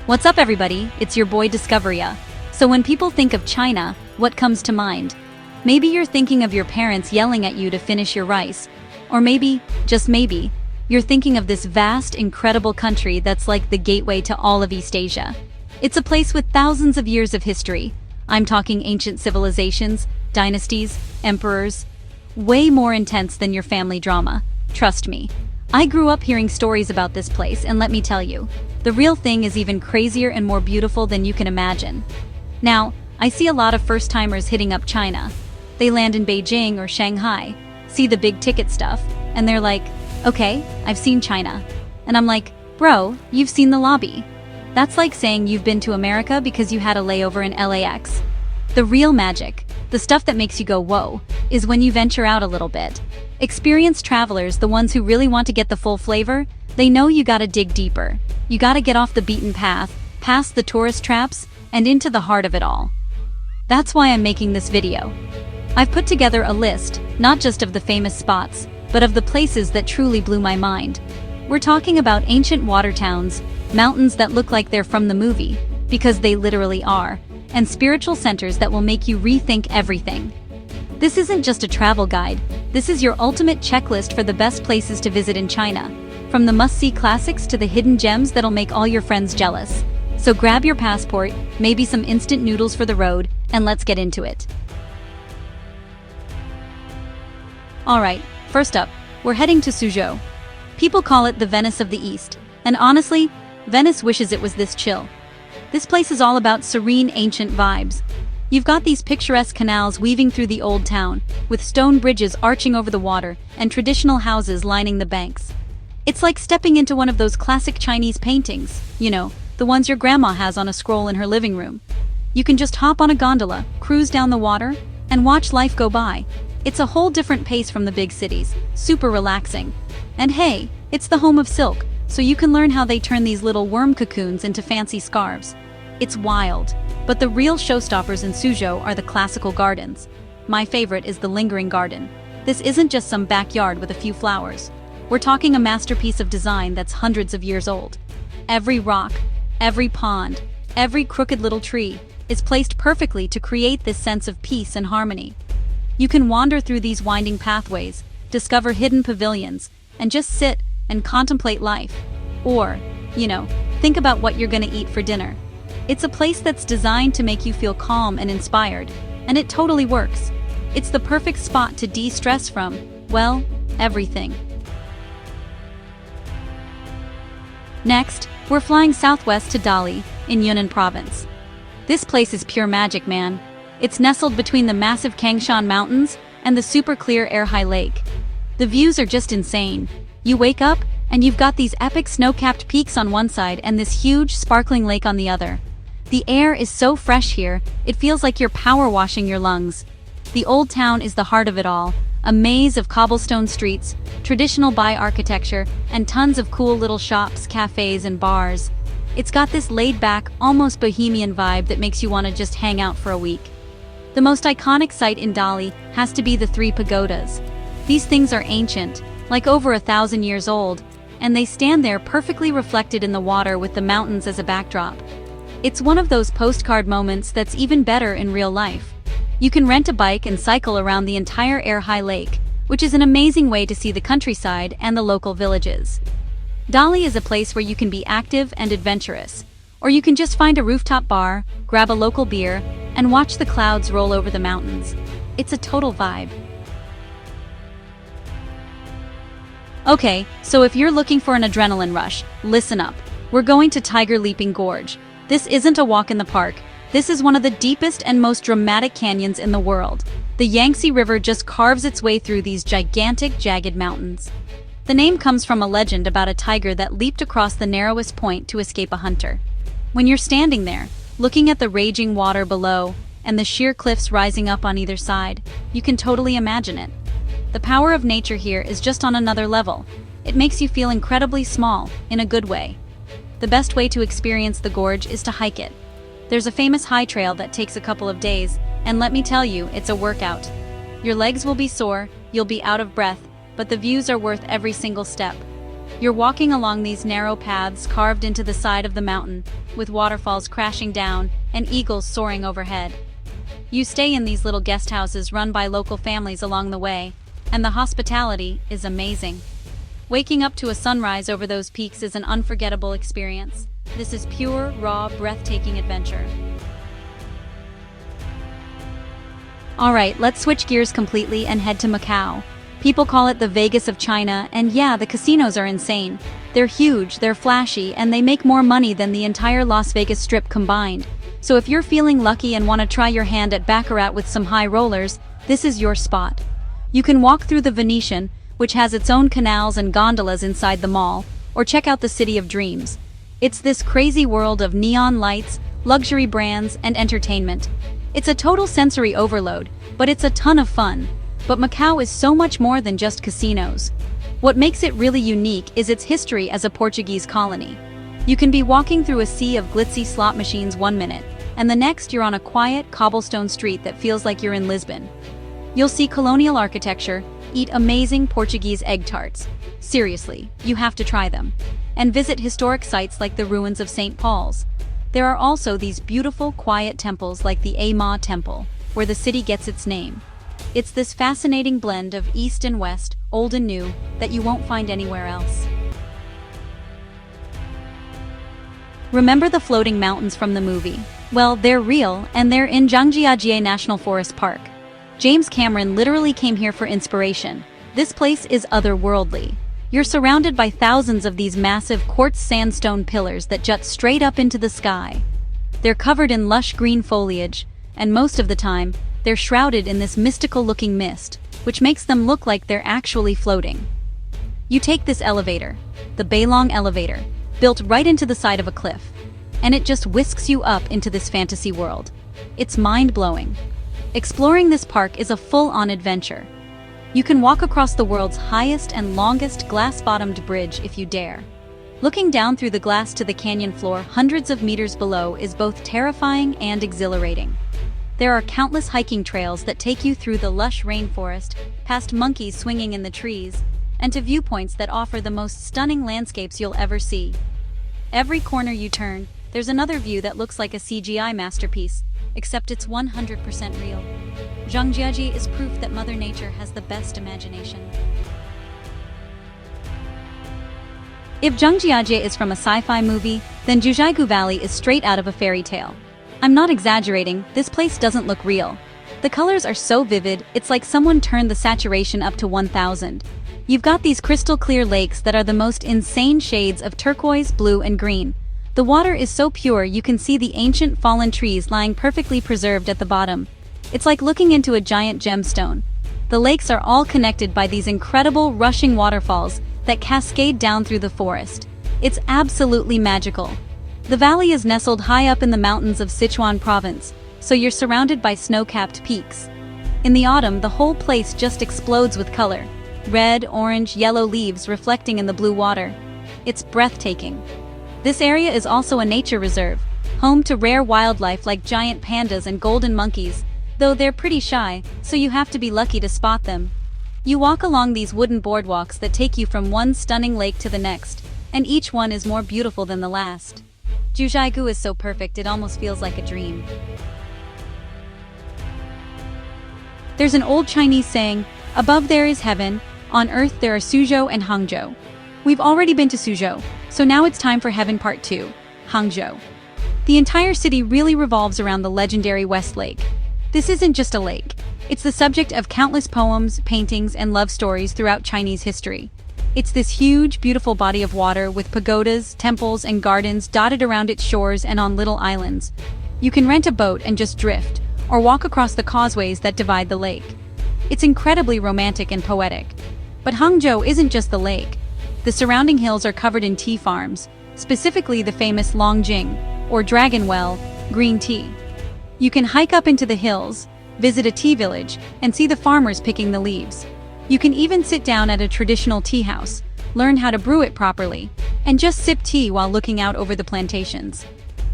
What's up, everybody? It's your boy Discoveria. So when people think of China, what comes to mind? Maybe you're thinking of your parents yelling at you to finish your rice. Or maybe, just maybe, you're thinking of this vast, incredible country that's like the gateway to all of East Asia. It's a place with thousands of years of history. I'm talking ancient civilizations, dynasties, emperors. Way more intense than your family drama. Trust me. I grew up hearing stories about this place, and let me tell you, the real thing is even crazier and more beautiful than you can imagine. Now, I see a lot of first-timers hitting up China. They land in Beijing or Shanghai, see the big ticket stuff, and they're like, okay, I've seen China. And I'm like, bro, you've seen the lobby. That's like saying you've been to America because you had a layover in LAX. The real magic, the stuff that makes you go whoa, is when you venture out a little bit. Experienced travelers, the ones who really want to get the full flavor, they know you gotta dig deeper. You gotta get off the beaten path, past the tourist traps, and into the heart of it all. That's why I'm making this video. I've put together a list, not just of the famous spots, but of the places that truly blew my mind. We're talking about ancient water towns, mountains that look like they're from the movie, because they literally are, and spiritual centers that will make you rethink everything. This isn't just a travel guide, this is your ultimate checklist for the best places to visit in China, from the must-see classics to the hidden gems that'll make all your friends jealous. So grab your passport, maybe some instant noodles for the road, and let's get into it. Alright, first up, we're heading to Suzhou. People call it the Venice of the East, and honestly, Venice wishes it was this chill. This place is all about serene ancient vibes. You've got these picturesque canals weaving through the old town, with stone bridges arching over the water and traditional houses lining the banks. It's like stepping into one of those classic Chinese paintings, you know, the ones your grandma has on a scroll in her living room. You can just hop on a gondola, cruise down the water, and watch life go by. It's a whole different pace from the big cities, super relaxing. And hey, it's the home of silk, so you can learn how they turn these little worm cocoons into fancy scarves. It's wild. But the real showstoppers in Suzhou are the classical gardens. My favorite is the Lingering Garden. This isn't just some backyard with a few flowers. We're talking a masterpiece of design that's hundreds of years old. Every rock, every pond, every crooked little tree is placed perfectly to create this sense of peace and harmony. You can wander through these winding pathways, discover hidden pavilions, and just sit and contemplate life. Or, think about what you're gonna eat for dinner. It's a place that's designed to make you feel calm and inspired, and it totally works. It's the perfect spot to de-stress from, well, everything. Next, we're flying southwest to Dali, in Yunnan province. This place is pure magic, man. It's nestled between the massive Kangshan Mountains and the super clear Erhai Lake. The views are just insane. You wake up, and you've got these epic snow-capped peaks on one side and this huge, sparkling lake on the other. The air is so fresh here, it feels like you're power washing your lungs. The old town is the heart of it all, a maze of cobblestone streets, traditional Bai architecture, and tons of cool little shops, cafes, and bars. It's got this laid-back, almost bohemian vibe that makes you want to just hang out for a week. The most iconic site in Dali has to be the 3 pagodas. These things are ancient, like over 1,000 years old, and they stand there perfectly reflected in the water with the mountains as a backdrop. It's one of those postcard moments that's even better in real life. You can rent a bike and cycle around the entire Erhai Lake, which is an amazing way to see the countryside and the local villages. Dali is a place where you can be active and adventurous, or you can just find a rooftop bar, grab a local beer, and watch the clouds roll over the mountains. It's a total vibe. Okay, so if you're looking for an adrenaline rush, listen up. We're going to Tiger Leaping Gorge. This isn't a walk in the park. This is one of the deepest and most dramatic canyons in the world. The Yangtze River just carves its way through these gigantic, jagged mountains. The name comes from a legend about a tiger that leaped across the narrowest point to escape a hunter. When you're standing there, looking at the raging water below and the sheer cliffs rising up on either side, you can totally imagine it. The power of nature here is just on another level. It makes you feel incredibly small, in a good way. The best way to experience the gorge is to hike it. There's a famous high trail that takes a couple of days, and let me tell you, it's a workout. Your legs will be sore, you'll be out of breath, but the views are worth every single step. You're walking along these narrow paths carved into the side of the mountain, with waterfalls crashing down and eagles soaring overhead. You stay in these little guest houses run by local families along the way, and the hospitality is amazing. Waking up to a sunrise over those peaks is an unforgettable experience. This is pure, raw, breathtaking adventure. Alright, let's switch gears completely and head to Macau. People call it the Vegas of China, and yeah, the casinos are insane. They're huge, they're flashy, and they make more money than the entire Las Vegas Strip combined. So if you're feeling lucky and want to try your hand at Baccarat with some high rollers, this is your spot. You can walk through the Venetian, which has its own canals and gondolas inside the mall, or check out the City of Dreams. It's this crazy world of neon lights, luxury brands, and entertainment. It's a total sensory overload, but it's a ton of fun. But Macau is so much more than just casinos. What makes it really unique is its history as a Portuguese colony. You can be walking through a sea of glitzy slot machines one minute, and the next you're on a quiet, cobblestone street that feels like you're in Lisbon. You'll see colonial architecture, eat amazing Portuguese egg tarts. Seriously, you have to try them. And visit historic sites like the ruins of St. Paul's. There are also these beautiful, quiet temples like the Ma Temple, where the city gets its name. It's this fascinating blend of East and West, old and new, that you won't find anywhere else. Remember the floating mountains from the movie? Well, they're real, and they're in Zhangjiajie National Forest Park. James Cameron literally came here for inspiration. This place is otherworldly. You're surrounded by thousands of these massive quartz sandstone pillars that jut straight up into the sky. They're covered in lush green foliage, and most of the time, they're shrouded in this mystical-looking mist, which makes them look like they're actually floating. You take this elevator, the Bailong elevator, built right into the side of a cliff, and it just whisks you up into this fantasy world. It's mind-blowing. Exploring this park is a full-on adventure. You can walk across the world's highest and longest glass-bottomed bridge if you dare. Looking down through the glass to the canyon floor hundreds of meters below is both terrifying and exhilarating. There are countless hiking trails that take you through the lush rainforest, past monkeys swinging in the trees, and to viewpoints that offer the most stunning landscapes you'll ever see. Every corner you turn, there's another view that looks like a CGI masterpiece, except it's 100% real. Zhangjiajie is proof that Mother Nature has the best imagination. If Zhangjiajie is from a sci-fi movie, then Zhujiagu Valley is straight out of a fairy tale. I'm not exaggerating, this place doesn't look real. The colors are so vivid, it's like someone turned the saturation up to 1000. You've got these crystal clear lakes that are the most insane shades of turquoise, blue, and green. The water is so pure you can see the ancient fallen trees lying perfectly preserved at the bottom. It's like looking into a giant gemstone. The lakes are all connected by these incredible rushing waterfalls that cascade down through the forest. It's absolutely magical. The valley is nestled high up in the mountains of Sichuan province, so you're surrounded by snow-capped peaks. In the autumn, the whole place just explodes with color. Red, orange, yellow leaves reflecting in the blue water. It's breathtaking. This area is also a nature reserve, home to rare wildlife like giant pandas and golden monkeys, though they're pretty shy, so you have to be lucky to spot them. You walk along these wooden boardwalks that take you from one stunning lake to the next, and each one is more beautiful than the last. Zhujiagu is so perfect it almost feels like a dream. There's an old Chinese saying, "Above there is heaven, on earth there are Suzhou and Hangzhou." We've already been to Suzhou, so now it's time for Heaven Part 2, Hangzhou. The entire city really revolves around the legendary West Lake. This isn't just a lake. It's the subject of countless poems, paintings, and love stories throughout Chinese history. It's this huge, beautiful body of water with pagodas, temples, and gardens dotted around its shores and on little islands. You can rent a boat and just drift, or walk across the causeways that divide the lake. It's incredibly romantic and poetic. But Hangzhou isn't just the lake. The surrounding hills are covered in tea farms, specifically the famous Longjing, or Dragon Well, green tea. You can hike up into the hills, visit a tea village, and see the farmers picking the leaves. You can even sit down at a traditional tea house, learn how to brew it properly, and just sip tea while looking out over the plantations.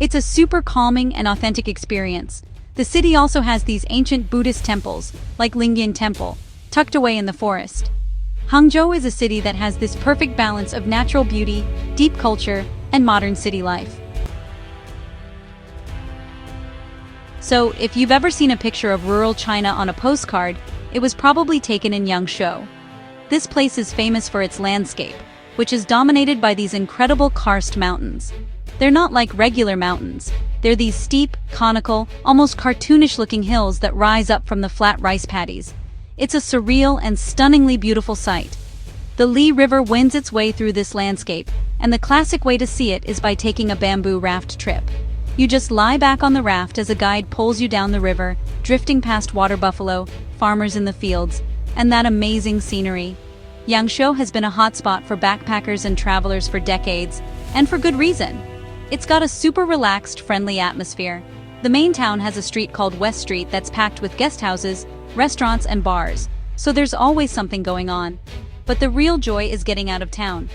It's a super calming and authentic experience. The city also has these ancient Buddhist temples, like Lingyan Temple, tucked away in the forest. Hangzhou is a city that has this perfect balance of natural beauty, deep culture, and modern city life. So, if you've ever seen a picture of rural China on a postcard, it was probably taken in Yangzhou. This place is famous for its landscape, which is dominated by these incredible karst mountains. They're not like regular mountains. They're these steep, conical, almost cartoonish-looking hills that rise up from the flat rice paddies. It's a surreal and stunningly beautiful sight. The Li River winds its way through this landscape, and the classic way to see it is by taking a bamboo raft trip. You just lie back on the raft as a guide pulls you down the river, drifting past water buffalo, farmers in the fields, and that amazing scenery. Yangzhou has been a hotspot for backpackers and travelers for decades, and for good reason. It's got a super relaxed, friendly atmosphere. The main town has a street called West Street that's packed with guest houses, restaurants, and bars, so there's always something going on. But the real joy is getting out of town.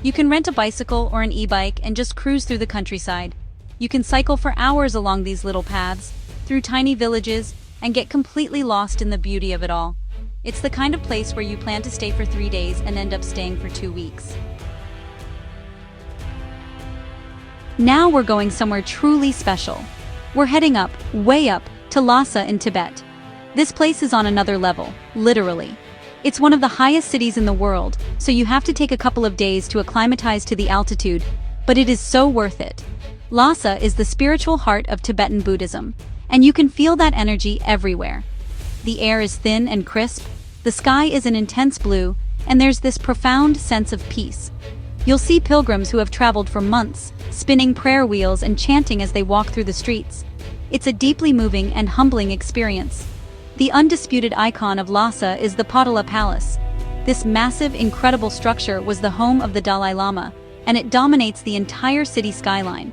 You can rent a bicycle or an e-bike and just cruise through the countryside. You can cycle for hours along these little paths, through tiny villages, and get completely lost in the beauty of it all. It's the kind of place where you plan to stay for 3 days and end up staying for 2 weeks. Now we're going somewhere truly special. We're heading up, way up, to Lhasa in Tibet. This place is on another level, literally. It's one of the highest cities in the world, so you have to take a couple of days to acclimatize to the altitude, but it is so worth it. Lhasa is the spiritual heart of Tibetan Buddhism, and you can feel that energy everywhere. The air is thin and crisp, the sky is an intense blue, and there's this profound sense of peace. You'll see pilgrims who have traveled for months, spinning prayer wheels and chanting as they walk through the streets. It's a deeply moving and humbling experience. The undisputed icon of Lhasa is the Potala Palace. This massive, incredible structure was the home of the Dalai Lama, and it dominates the entire city skyline.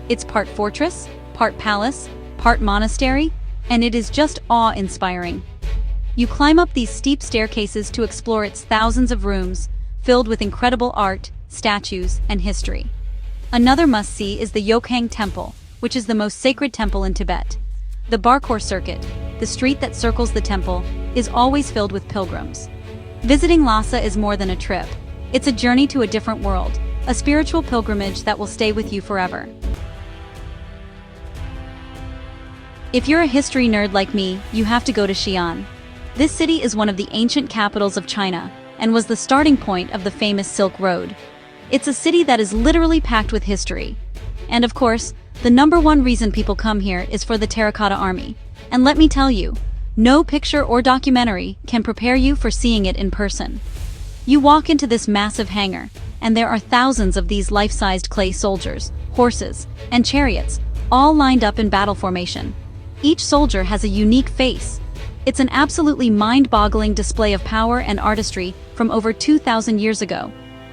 It's part fortress, part palace, part monastery, and it is just awe-inspiring. You climb up these steep staircases to explore its thousands of rooms, filled with incredible art, statues, and history. Another must-see is the Yokhang Temple, which is the most sacred temple in Tibet. The Barkor Circuit, the street that circles the temple, is always filled with pilgrims. Visiting Lhasa is more than a trip. It's a journey to a different world, a spiritual pilgrimage that will stay with you forever. If you're a history nerd like me, you have to go to Xi'an. This city is one of the ancient capitals of China, and was the starting point of the famous Silk Road. It's a city that is literally packed with history. And of course, the #1 reason people come here is for the Terracotta Army. And let me tell you, no picture or documentary can prepare you for seeing it in person. You walk into this massive hangar, and there are thousands of these life-sized clay soldiers, horses, and chariots, all lined up in battle formation. Each soldier has a unique face. It's an absolutely mind-boggling display of power and artistry from over 2,000 years ago.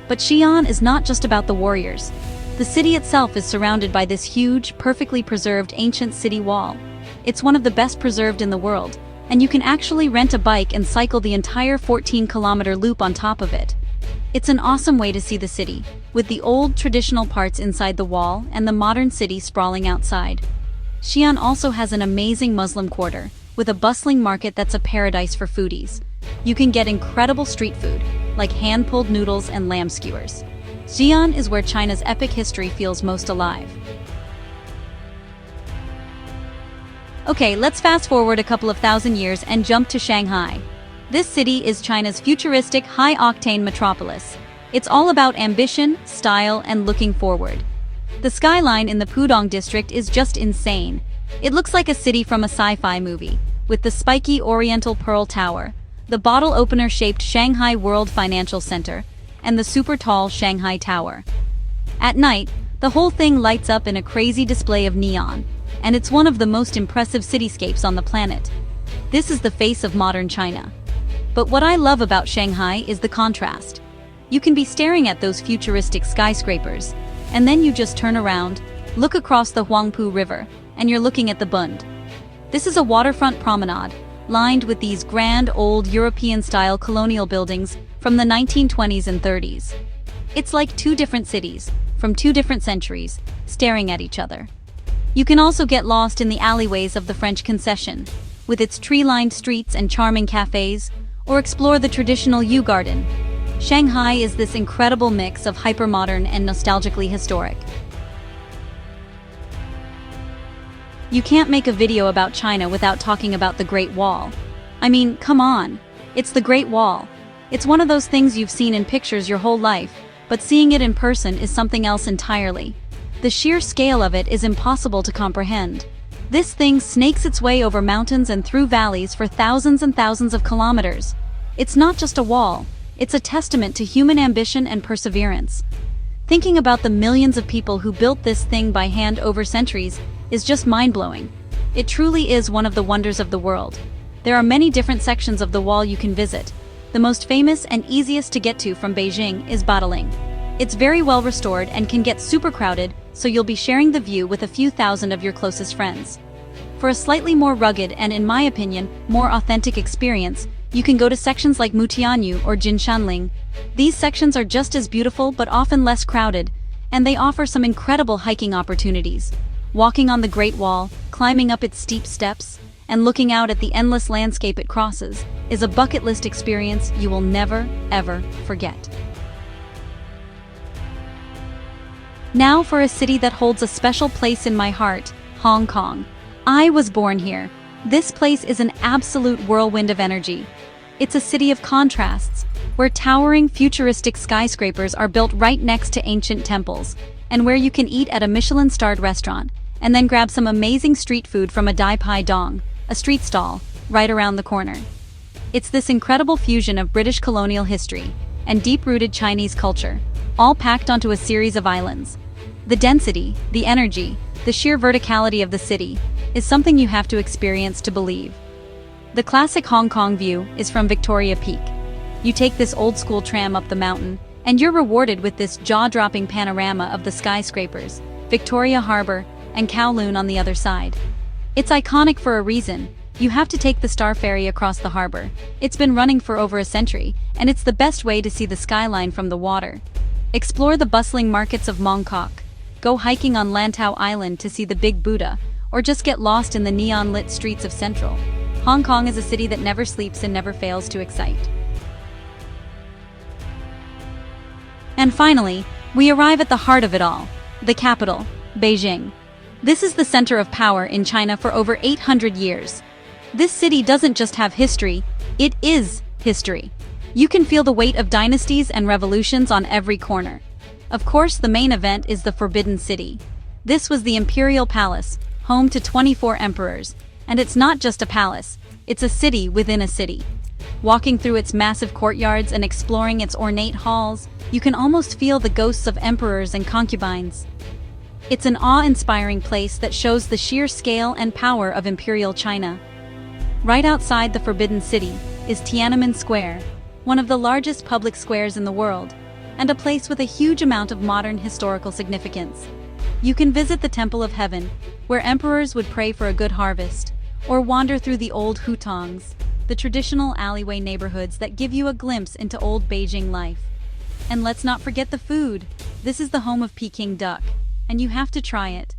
But Xi'an is not just about the warriors. The city itself is surrounded by this huge, perfectly preserved ancient city wall. It's one of the best preserved in the world, and you can actually rent a bike and cycle the entire 14-kilometer loop on top of it. It's an awesome way to see the city, with the old traditional parts inside the wall and the modern city sprawling outside. Xi'an also has an amazing Muslim quarter, with a bustling market that's a paradise for foodies. You can get incredible street food, like hand-pulled noodles and lamb skewers. Xi'an is where China's epic history feels most alive. Okay, let's fast forward a couple of thousand years and jump to Shanghai. This city is China's futuristic, high-octane metropolis. It's all about ambition, style, and looking forward. The skyline in the Pudong district is just insane. It looks like a city from a sci-fi movie, with the spiky Oriental Pearl Tower, the bottle opener-shaped Shanghai World Financial Center, and the super-tall Shanghai Tower. At night, the whole thing lights up in a crazy display of neon, and it's one of the most impressive cityscapes on the planet. This is the face of modern China. But what I love about Shanghai is the contrast. You can be staring at those futuristic skyscrapers, and then you just turn around, look across the Huangpu River, and you're looking at the Bund. This is a waterfront promenade, lined with these grand old European-style colonial buildings from the 1920s and 30s. It's like two different cities, from two different centuries, staring at each other. You can also get lost in the alleyways of the French Concession, with its tree-lined streets and charming cafes, or explore the traditional Yew Garden, Shanghai is this incredible mix of hypermodern and nostalgically historic. You can't make a video about China without talking about the Great Wall. I mean, come on. It's the Great Wall. It's one of those things you've seen in pictures your whole life, but seeing it in person is something else entirely. The sheer scale of it is impossible to comprehend. This thing snakes its way over mountains and through valleys for thousands and thousands of kilometers. It's not just a wall, it's a testament to human ambition and perseverance. Thinking about the millions of people who built this thing by hand over centuries is just mind-blowing. It truly is one of the wonders of the world. There are many different sections of the wall you can visit. The most famous and easiest to get to from Beijing is Badaling. It's very well restored and can get super crowded, so you'll be sharing the view with a few thousand of your closest friends. For a slightly more rugged and, in my opinion, more authentic experience, you can go to sections like Mutianyu or Jinshanling. These sections are just as beautiful but often less crowded, and they offer some incredible hiking opportunities. Walking on the Great Wall, climbing up its steep steps, and looking out at the endless landscape it crosses is a bucket list experience you will never, ever forget. Now for a city that holds a special place in my heart, Hong Kong. I was born here. This place is an absolute whirlwind of energy. It's a city of contrasts, where towering futuristic skyscrapers are built right next to ancient temples, and where you can eat at a Michelin-starred restaurant, and then grab some amazing street food from a Dai Pai Dong, a street stall, right around the corner. It's this incredible fusion of British colonial history and deep-rooted Chinese culture, all packed onto a series of islands. The density, the energy, the sheer verticality of the city is something you have to experience to believe. The classic Hong Kong view is from Victoria Peak. You take this old-school tram up the mountain, and you're rewarded with this jaw-dropping panorama of the skyscrapers, Victoria Harbour, and Kowloon on the other side. It's iconic for a reason. You have to take the Star Ferry across the harbor. It's been running for over a century, and it's the best way to see the skyline from the water. Explore the bustling markets of Mongkok. Go hiking on Lantau Island to see the Big Buddha, or just get lost in the neon-lit streets of Central. Hong Kong is a city that never sleeps and never fails to excite. And finally, we arrive at the heart of it all, the capital, Beijing. This is the center of power in China for over 800 years. This city doesn't just have history, it is history. You can feel the weight of dynasties and revolutions on every corner. Of course, the main event is the Forbidden City. This was the Imperial Palace, home to 24 emperors, and it's not just a palace, it's a city within a city. Walking through its massive courtyards and exploring its ornate halls, you can almost feel the ghosts of emperors and concubines. It's an awe-inspiring place that shows the sheer scale and power of Imperial China. Right outside the Forbidden City is Tiananmen Square, one of the largest public squares in the world, and a place with a huge amount of modern historical significance. You can visit the Temple of Heaven, where emperors would pray for a good harvest, or wander through the old hutongs, the traditional alleyway neighborhoods that give you a glimpse into old Beijing life. And let's not forget the food. This is the home of Peking duck, and you have to try it.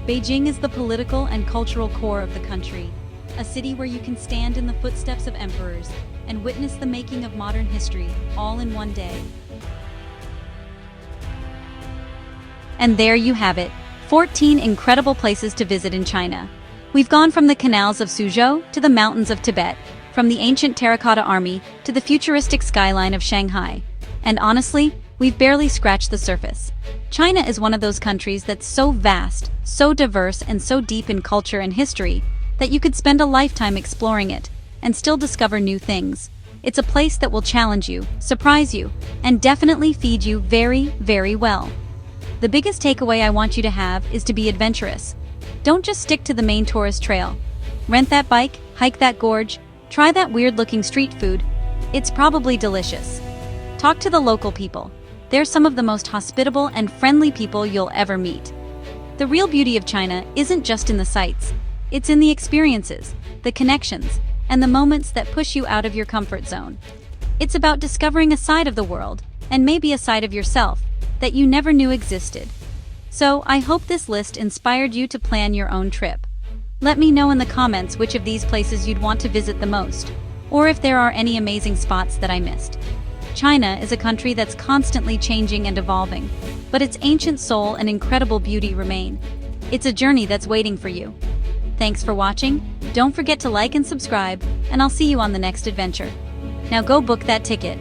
Beijing is the political and cultural core of the country, a city where you can stand in the footsteps of emperors and witness the making of modern history, all in one day. And there you have it, 14 incredible places to visit in China. We've gone from the canals of Suzhou to the mountains of Tibet, from the ancient terracotta army to the futuristic skyline of Shanghai. And honestly, we've barely scratched the surface. China is one of those countries that's so vast, so diverse, and so deep in culture and history that you could spend a lifetime exploring it and still discover new things. It's a place that will challenge you, surprise you, and definitely feed you very, very well. The biggest takeaway I want you to have is to be adventurous. Don't just stick to the main tourist trail. Rent that bike, hike that gorge, try that weird-looking street food. It's probably delicious. Talk to the local people. They're some of the most hospitable and friendly people you'll ever meet. The real beauty of China isn't just in the sights. It's in the experiences, the connections, and the moments that push you out of your comfort zone. It's about discovering a side of the world, and maybe a side of yourself, that you never knew existed. So, I hope this list inspired you to plan your own trip. Let me know in the comments which of these places you'd want to visit the most, or if there are any amazing spots that I missed. China is a country that's constantly changing and evolving, but its ancient soul and incredible beauty remain. It's a journey that's waiting for you. Thanks for watching. Don't forget to like and subscribe, and I'll see you on the next adventure. Now go book that ticket.